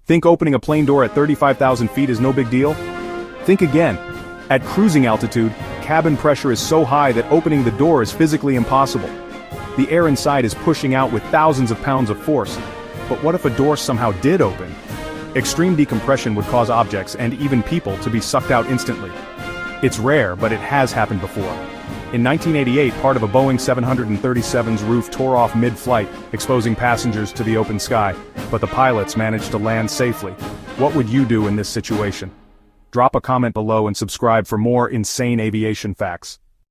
Think opening a plane door at 35,000 feet is no big deal? Think again. At cruising altitude, cabin pressure is so high that opening the door is physically impossible. The air inside is pushing out with thousands of pounds of force. But what if a door somehow did open? Extreme decompression would cause objects and even people to be sucked out instantly. It's rare, but it has happened before. In 1988, part of a Boeing 737's roof tore off mid-flight, exposing passengers to the open sky, but the pilots managed to land safely. What would you do in this situation? Drop a comment below and subscribe for more insane aviation facts.